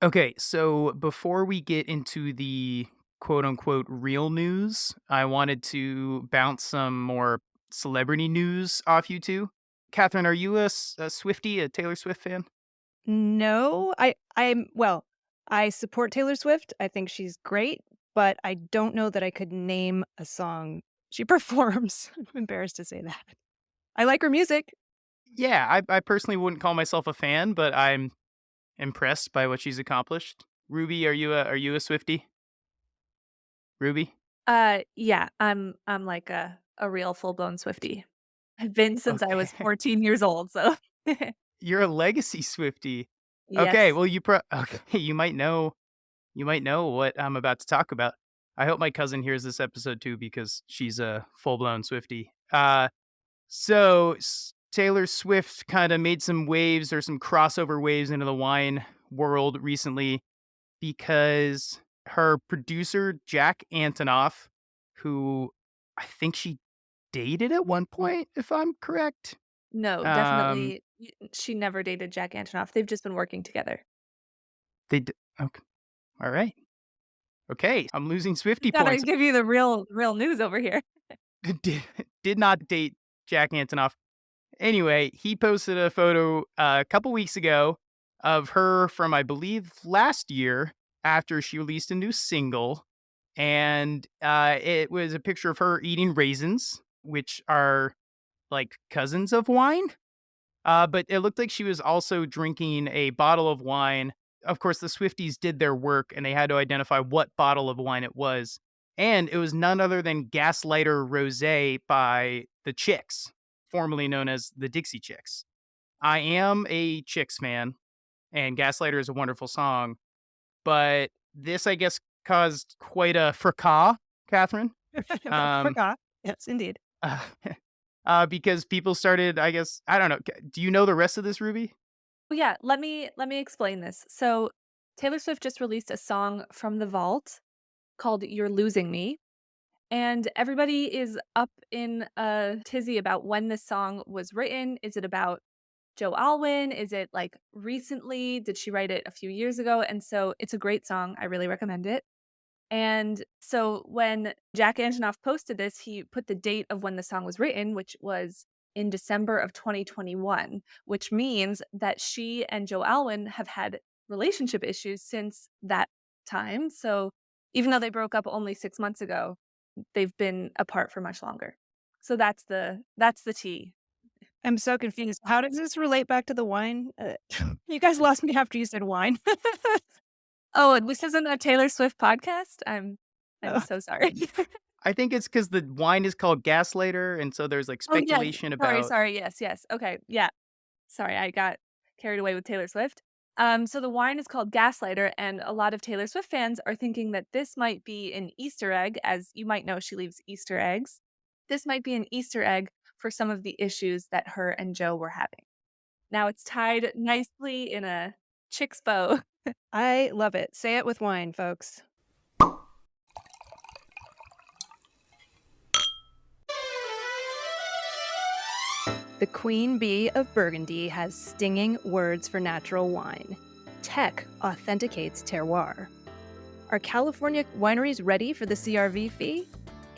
Okay, so before we get into the quote unquote real news, I wanted to bounce some more celebrity news off you two. Catherine, are you a Swiftie, a Taylor Swift fan? No, I support Taylor Swift. I think she's great, but I don't know that I could name a song she performs. I'm embarrassed to say that. I like her music. Yeah, I personally wouldn't call myself a fan, but I'm impressed by what she's accomplished. Ruby, are you a Swiftie? Ruby? Yeah, I'm like a real full-blown Swiftie. I've been since I was Okay. 14 years old, so You're a legacy Swiftie. Okay, yes. well okay, you might know what I'm about to talk about. I hope my cousin hears this episode too because she's a full-blown Swiftie. Taylor Swift kind of made some waves or some crossover waves into the wine world recently because her producer Jack Antonoff, who I think she dated at one point, if I'm correct. No, Um, definitely she never dated Jack Antonoff. They've just been working together. okay, all right, okay. I'm losing Swiftie Gotta points. give you the real news over here. did, did not date Jack Antonoff. Anyway, he posted a photo a couple weeks ago of her from, I believe, last year after she released a new single. And it was a picture of her eating raisins, which are like cousins of wine. But it looked like she was also drinking a bottle of wine. Of course, the Swifties did their work and they had to identify what bottle of wine it was. And it was none other than Gaslighter Rosé by the Chicks, formerly known as the Dixie Chicks. I am a Chicks fan, and Gaslighter is a wonderful song, but this, I guess, caused quite a fracas, Catherine. Um, Forgot. Yes, indeed. uh, because people started, I guess, I don't know. Do you know the rest of this, Ruby? Well, yeah, let me explain this. So, Taylor Swift just released a song from the vault called "You're Losing Me," and everybody is up in a tizzy about when this song was written. Is it about Joe Alwyn? Is it like recently? Did she write it a few years ago? And so it's a great song. I really recommend it. And so when Jack Antonoff posted this, he put the date of when the song was written, which was in December of 2021, which means that she and Joe Alwyn have had relationship issues since that time. So even though they broke up only 6 months ago, they've been apart for much longer. So that's the tea. I'm so confused. How does this relate back to the wine? You guys lost me after you said wine. Oh, and this isn't a Taylor Swift podcast? I'm Oh, so sorry. I think it's because the wine is called Gaslighter, and so there's like Oh, yes. speculation Sorry, about. sorry. Yes, yes. Okay. Yeah. Sorry, I got carried away with Taylor Swift. So the wine is called Gaslighter, and a lot of Taylor Swift fans are thinking that this might be an Easter egg. As you might know, she leaves Easter eggs. This might be an Easter egg for some of the issues that her and Joe were having. Now it's tied nicely in a chick's bow. I love it. Say it with wine, folks. The Queen Bee of Burgundy has stinging words for natural wine. Tech authenticates terroir. Are California wineries ready for the CRV fee?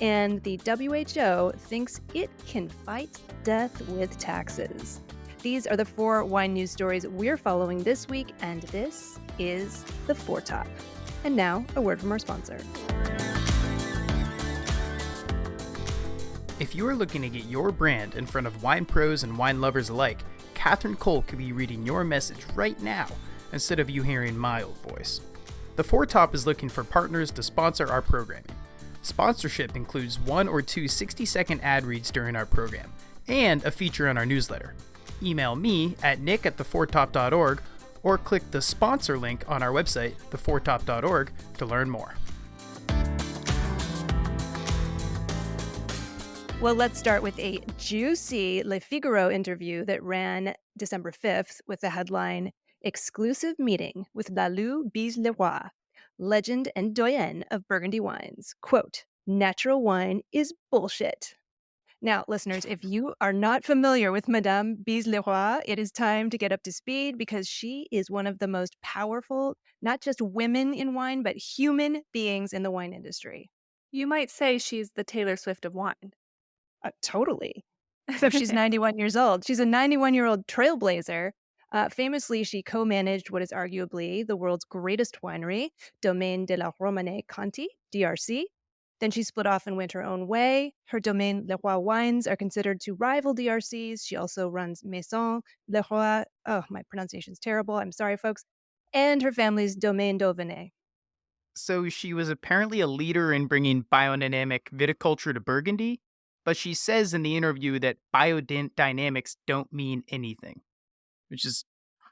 And the WHO thinks it can fight death with taxes. These are the four wine news stories we're following this week, and this is the Four Top. And now, a word from our sponsor. If you are looking to get your brand in front of wine pros and wine lovers alike, Catherine Cole could be reading your message right now instead of you hearing my old voice. The Four Top is looking for partners to sponsor our programming. Sponsorship includes 1 or 2 60-second ad reads during our program and a feature on our newsletter. Email me at nick@thefourtop.org or click the sponsor link on our website, thefourtop.org, to learn more. Well, let's start with a juicy Le Figaro interview that ran December 5th with the headline Exclusive Meeting with Lalou Bisleroy, legend and doyenne of Burgundy wines. Quote, natural wine is bullshit. Now, listeners, if you are not familiar with Madame Bise-Leroy, it is time to get up to speed because she is one of the most powerful, not just women in wine, but human beings in the wine industry. You might say she's the Taylor Swift of wine. Totally. Except she's 91 years old. She's a 91-year-old trailblazer. Famously, she co-managed what is arguably the world's greatest winery, Domaine de la Romanée Conti, DRC. Then she split off and went her own way. Her Domaine Leroy wines are considered to rival DRC's. She also runs Maison Leroy. Oh, my pronunciation's terrible. I'm sorry, folks. And her family's Domaine d'Auvergne. So she was apparently a leader in bringing biodynamic viticulture to Burgundy, but she says in the interview that biodynamics don't mean anything, which is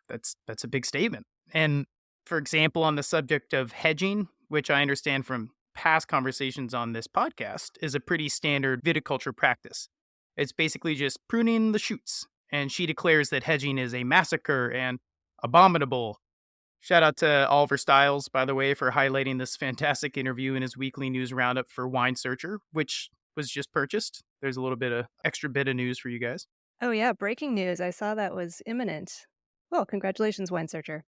that's a big statement. And for example, on the subject of hedging, which I understand from past conversations on this podcast, is a pretty standard viticulture practice. It's basically just pruning the shoots, and she declares that hedging is a massacre and abominable. Shout out to Oliver Stiles, by the way, for highlighting this fantastic interview in his weekly news roundup for Wine Searcher, which was just purchased. There's a little bit of extra bit of news for you guys. Oh, yeah, breaking news. I saw that was imminent. Well, congratulations, Wine Searcher.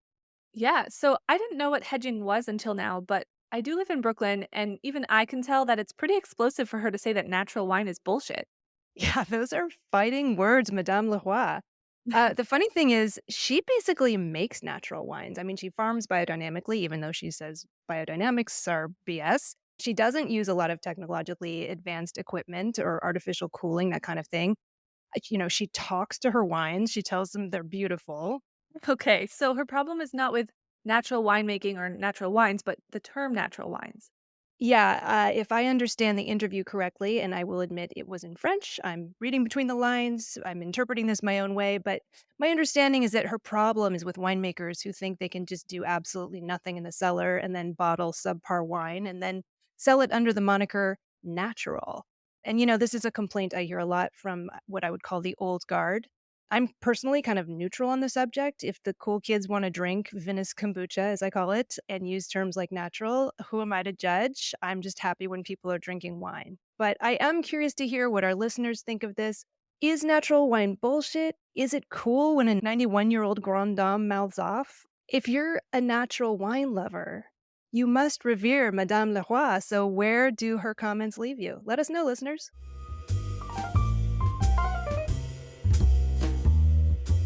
Yeah, so I didn't know what hedging was until now, but I do live in Brooklyn, and even I can tell that it's pretty explosive for her to say that natural wine is bullshit. Yeah, those are fighting words, Madame Leroy. The funny thing is, she basically makes natural wines. I mean, she farms biodynamically, even though she says biodynamics are BS. She doesn't use a lot of technologically advanced equipment or artificial cooling, that kind of thing. She talks to her wines. She tells them they're beautiful. Okay, so her problem is not with natural winemaking or natural wines, but the term natural wines. Yeah, if I understand the interview correctly, and I will admit it was in French, I'm reading between the lines, I'm interpreting this my own way, but my understanding is that her problem is with winemakers who think they can just do absolutely nothing in the cellar and then bottle subpar wine and then sell it under the moniker natural. And, this is a complaint I hear a lot from what I would call the old guard. I'm personally kind of neutral on the subject. If the cool kids want to drink Venice kombucha, as I call it, and use terms like natural, who am I to judge? I'm just happy when people are drinking wine. But I am curious to hear what our listeners think of this. Is natural wine bullshit? Is it cool when a 91-year-old grande dame mouths off? If you're a natural wine lover, you must revere Madame Leroy. So, where do her comments leave you? Let us know, listeners.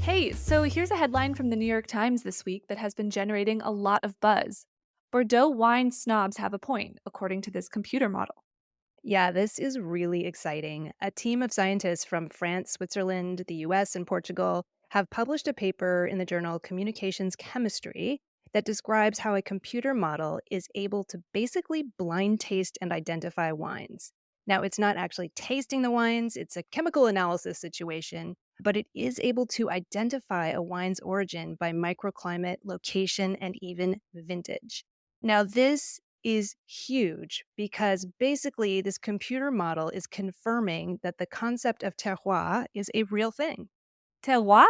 Hey, so here's a headline from the New York Times this week that has been generating a lot of buzz. Bordeaux wine snobs have a point, according to this computer model. Yeah, this is really exciting. A team of scientists from France, Switzerland, the US, and Portugal have published a paper in the journal Communications Chemistry that describes how a computer model is able to basically blind taste and identify wines. Now, it's not actually tasting the wines, it's a chemical analysis situation, but it is able to identify a wine's origin by microclimate, location, and even vintage. Now, this is huge because basically this computer model is confirming that the concept of terroir is a real thing. Terroir?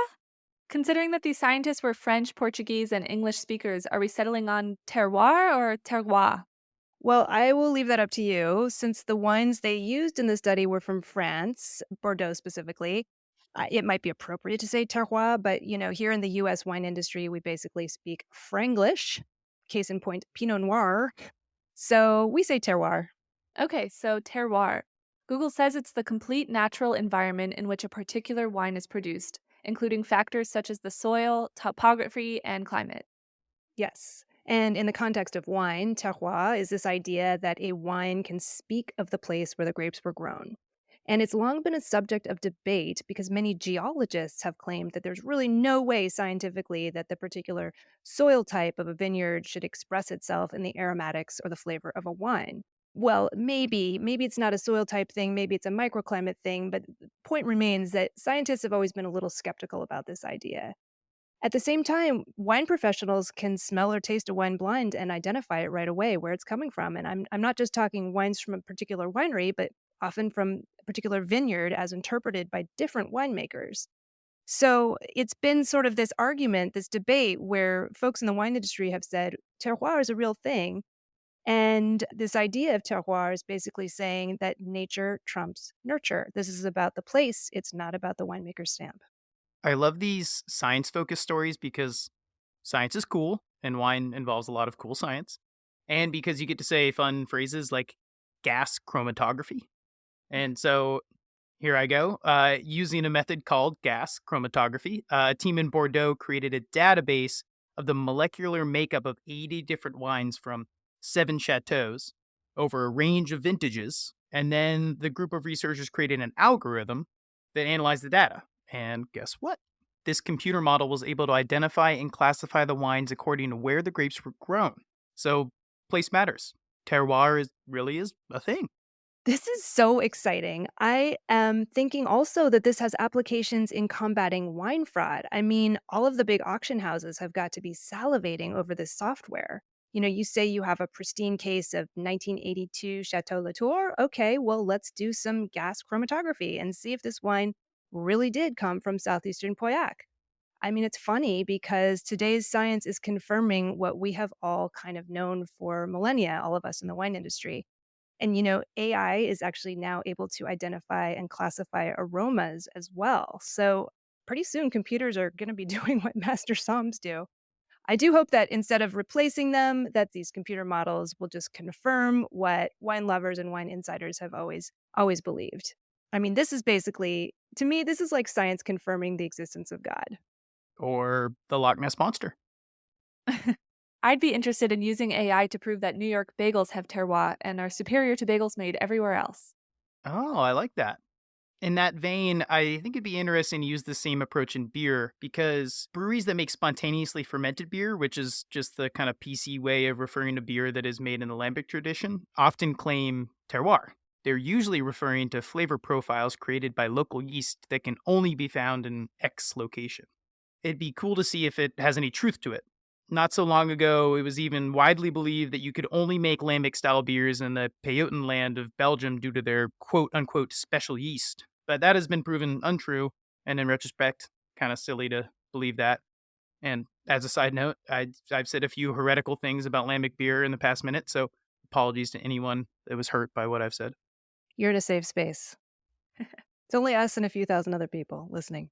Considering that these scientists were French, Portuguese, and English speakers, are we settling on terroir or terroir? Well, I will leave that up to you since the wines they used in the study were from France, Bordeaux specifically. It might be appropriate to say terroir, but here in the US wine industry, we basically speak Franglish. Case in point, Pinot Noir. So we say terroir. Okay, so terroir. Google says it's the complete natural environment in which a particular wine is produced, including factors such as the soil, topography, and climate. Yes. And in the context of wine, terroir is this idea that a wine can speak of the place where the grapes were grown. And it's long been a subject of debate because many geologists have claimed that there's really no way scientifically that the particular soil type of a vineyard should express itself in the aromatics or the flavor of a wine. Well, maybe it's not a soil type thing, maybe it's a microclimate thing, but the point remains that scientists have always been a little skeptical about this idea. At the same time, wine professionals can smell or taste a wine blind and identify it right away where it's coming from. And I'm not just talking wines from a particular winery, but often from a particular vineyard as interpreted by different winemakers. So it's been sort of this argument, this debate where folks in the wine industry have said terroir is a real thing. And this idea of terroir is basically saying that nature trumps nurture. This is about the place, it's not about the winemaker's stamp. I love these science focused stories because science is cool and wine involves a lot of cool science. And because you get to say fun phrases like gas chromatography. And so here I go. Using a method called gas chromatography, a team in Bordeaux created a database of the molecular makeup of 80 different wines from 7 chateaus over a range of vintages. And then the group of researchers created an algorithm that analyzed the data. And guess what? This computer model was able to identify and classify the wines according to where the grapes were grown. So place matters. Terroir really is a thing. This is so exciting. I am thinking also that this has applications in combating wine fraud. I mean, all of the big auction houses have got to be salivating over this software. You say you have a pristine case of 1982 Chateau Latour. Okay, well, let's do some gas chromatography and see if this wine really did come from southeastern Pauillac. I mean, it's funny because today's science is confirming what we have all kind of known for millennia, all of us in the wine industry. And, AI is actually now able to identify and classify aromas as well. So pretty soon computers are going to be doing what master somms do. I do hope that instead of replacing them, that these computer models will just confirm what wine lovers and wine insiders have always believed. I mean, this is basically to me this is like science confirming the existence of God. Or the Loch Ness Monster. I'd be interested in using AI to prove that New York bagels have terroir and are superior to bagels made everywhere else. Oh, I like that. In that vein, I think it'd be interesting to use the same approach in beer because breweries that make spontaneously fermented beer, which is just the kind of PC way of referring to beer that is made in the lambic tradition, often claim terroir. They're usually referring to flavor profiles created by local yeast that can only be found in X location. It'd be cool to see if it has any truth to it. Not so long ago, it was even widely believed that you could only make lambic style beers in the Peyotton land of Belgium due to their quote unquote special yeast. But that has been proven untrue, and in retrospect, kind of silly to believe that. And as a side note, I've said a few heretical things about lambic beer in the past minute, so apologies to anyone that was hurt by what I've said. You're in a safe space. It's only us and a few thousand other people listening.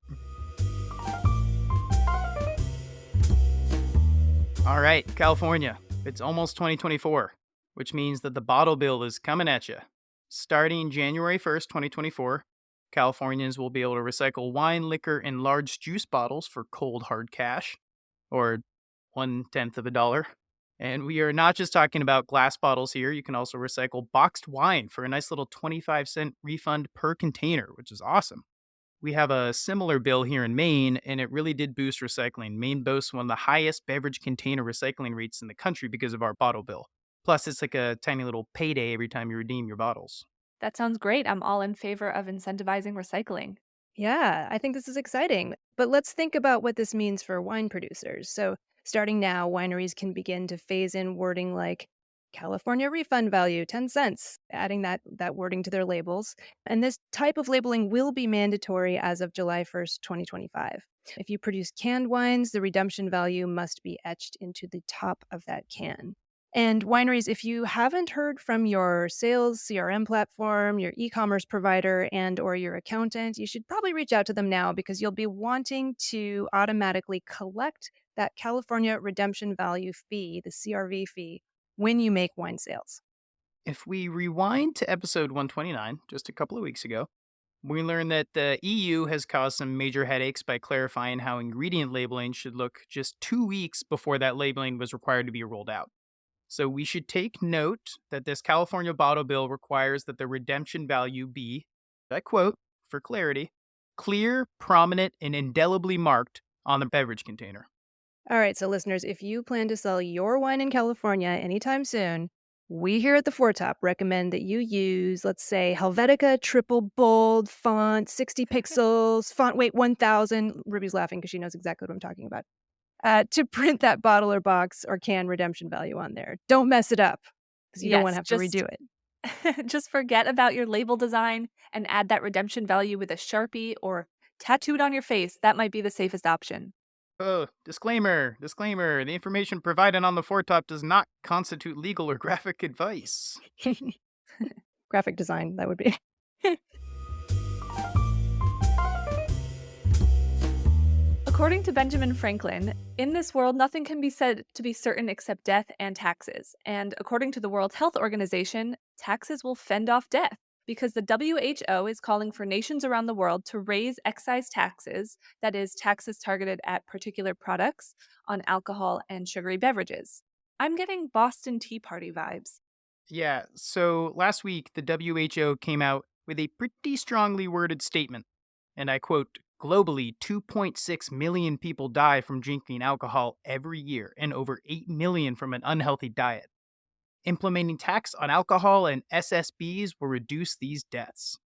All right, California. It's almost 2024, which means that the bottle bill is coming at you. Starting January 1st, 2024, Californians will be able to recycle wine, liquor, and large juice bottles for cold hard cash, or 1/10 of a dollar. And we are not just talking about glass bottles here. You can also recycle boxed wine for a nice little 25-cent refund per container, which is awesome. We have a similar bill here in Maine, and it really did boost recycling. Maine boasts one of the highest beverage container recycling rates in the country because of our bottle bill. Plus, it's like a tiny little payday every time you redeem your bottles. That sounds great. I'm all in favor of incentivizing recycling. Yeah, I think this is exciting. But let's think about what this means for wine producers. So, starting now, wineries can begin to phase in wording like California refund value 10 cents, adding that wording to their labels. And this type of labeling will be mandatory as of July 1st, 2025. If you produce canned wines, the redemption value must be etched into the top of that can. And wineries, if you haven't heard from your sales CRM platform, your e-commerce provider and or your accountant, you should probably reach out to them now because you'll be wanting to automatically collect that California redemption value fee, the CRV fee, when you make wine sales. If we rewind to episode 129, just a couple of weeks ago, we learned that the EU has caused some major headaches by clarifying how ingredient labeling should look just 2 weeks before that labeling was required to be rolled out. So we should take note that this California bottle bill requires that the redemption value be, I quote, for clarity, clear, prominent, and indelibly marked on the beverage container. All right, so listeners, if you plan to sell your wine in California anytime soon, we here at the Foretop recommend that you use, let's say, Helvetica triple bold font, 60 pixels, font weight 1000. Ruby's laughing because she knows exactly what I'm talking about. To print that bottle or box or can redemption value on there. Don't mess it up because you don't want to Yes, have to redo it. just forget about your label design and add that redemption value with a Sharpie or tattooed on your face. That might be the safest option. Oh, disclaimer. The information provided on the foretop does not constitute legal or graphic advice. Graphic design, that would be. According to Benjamin Franklin, in this world, nothing can be said to be certain except death and taxes. And according to the World Health Organization, taxes will fend off death because the WHO is calling for nations around the world to raise excise taxes, that is, taxes targeted at particular products on alcohol and sugary beverages. I'm getting Boston Tea Party vibes. Yeah, so last week the WHO came out with a pretty strongly worded statement, and I quote, globally, 2.6 million people die from drinking alcohol every year, and over 8 million from an unhealthy diet. Implementing tax on alcohol and SSBs will reduce these deaths.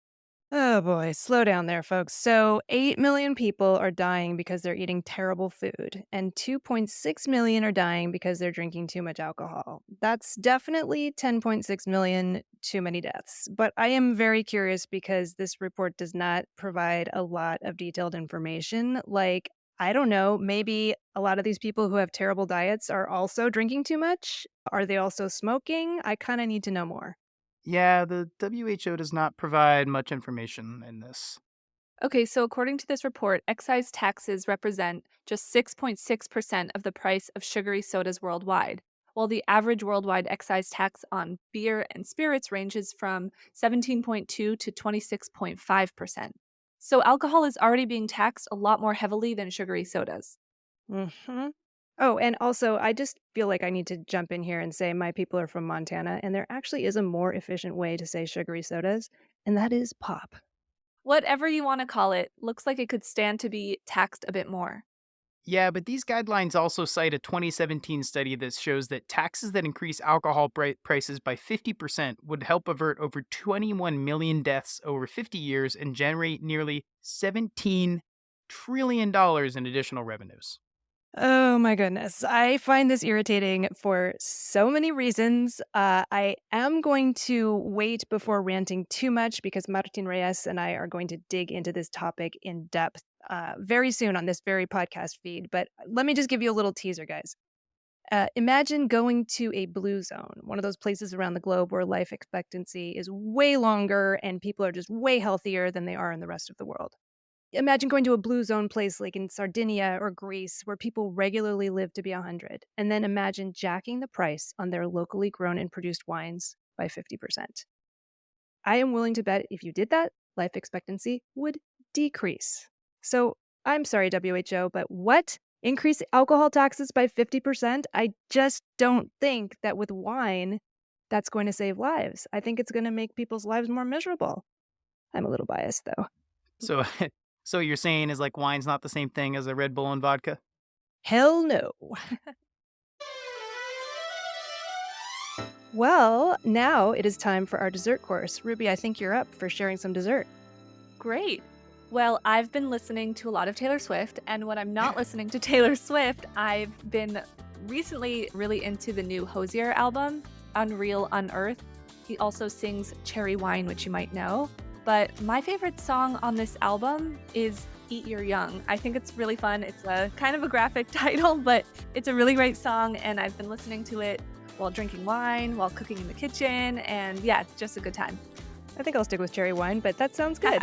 Oh boy, slow down there, folks. So, 8 million people are dying because they're eating terrible food, and 2.6 million are dying because they're drinking too much alcohol. That's definitely 10.6 million too many deaths. But I am very curious because this report does not provide a lot of detailed information. Like, I don't know, maybe a lot of these people who have terrible diets are also drinking too much? Are they also smoking? I kind of need to know more. Yeah, the WHO does not provide much information in this. Okay, so according to this report, excise taxes represent just 6.6% of the price of sugary sodas worldwide, while the average worldwide excise tax on beer and spirits ranges from 17.2 to 26.5%. So alcohol is already being taxed a lot more heavily than sugary sodas. Mhm. Oh, and also, I just feel like I need to jump in here and say my people are from Montana, and there actually is a more efficient way to say sugary sodas, and that is pop. Whatever you want to call it, looks like it could stand to be taxed a bit more. Yeah, but these guidelines also cite a 2017 study that shows that taxes that increase alcohol prices by 50% would help avert over 21 million deaths over 50 years and generate nearly $17 trillion in additional revenues. Oh my goodness. I find this irritating for so many reasons. I am going to wait before ranting too much because Martin Reyes and I are going to dig into this topic in depth very soon on this very podcast feed. But let me just give you a little teaser, guys. Imagine going to a blue zone, one of those places around the globe where life expectancy is way longer and people are just way healthier than they are in the rest of the world. Imagine going to a blue zone place like in Sardinia or Greece where people regularly live to be 100, and then imagine jacking the price on their locally grown and produced wines by 50%. I am willing to bet if you did that, life expectancy would decrease. So I'm sorry, WHO, but what? Increase alcohol taxes by 50%? I just don't think that with wine, that's going to save lives. I think it's going to make people's lives more miserable. I'm a little biased, though. So, so you're saying is like wine's not the same thing as a Red Bull and vodka? Hell no. Well, now it is time for our dessert course. Ruby, I think you're up for sharing some dessert. Great. Well, I've been listening to a lot of Taylor Swift, and when I'm not listening to Taylor Swift, I've been recently really into the new Hosier album, Unreal Unearthed. He also sings Cherry Wine, which you might know. But my favorite song on this album is Eat Your Young. I think it's really fun. It's a kind of a graphic title, but it's a really great song, and I've been listening to it while drinking wine, while cooking in the kitchen, and yeah, it's just a good time. I think I'll stick with cherry wine, but that sounds good.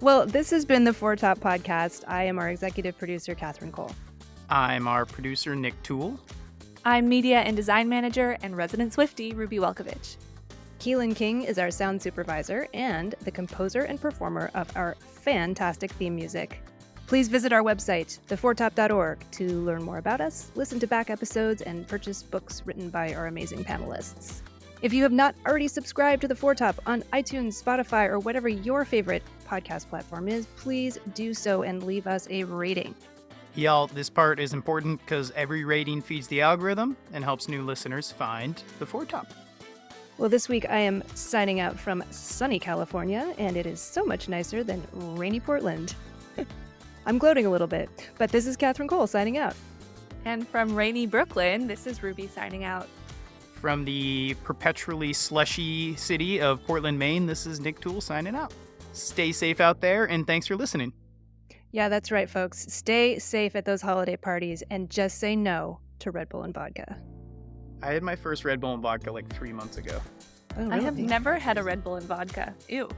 Well, this has been the Four Top Podcast. I am our executive producer, Catherine Cole. I'm our producer, Nick Toole. I'm media and design manager and resident Swiftie, Ruby Welkovich. Keelan King is our sound supervisor and the composer and performer of our fantastic theme music. Please visit our website, thefourtop.org, to learn more about us, listen to back episodes, and purchase books written by our amazing panelists. If you have not already subscribed to The Four Top on iTunes, Spotify, or whatever your favorite podcast platform is, please do so and leave us a rating. Y'all, this part is important because every rating feeds the algorithm and helps new listeners find The Four Top. Well, this week I am signing out from sunny California, and it is so much nicer than rainy Portland. I'm gloating a little bit, but this is Catherine Cole signing out. And from rainy Brooklyn, this is Ruby signing out. From the perpetually slushy city of Portland, Maine, this is Nick Toole signing out. Stay safe out there, and thanks for listening. Yeah, that's right, folks. Stay safe at those holiday parties and just say no to Red Bull and vodka. I had my first Red Bull and vodka like 3 months ago. Oh, I have really? never had a Red Bull and vodka. Ew.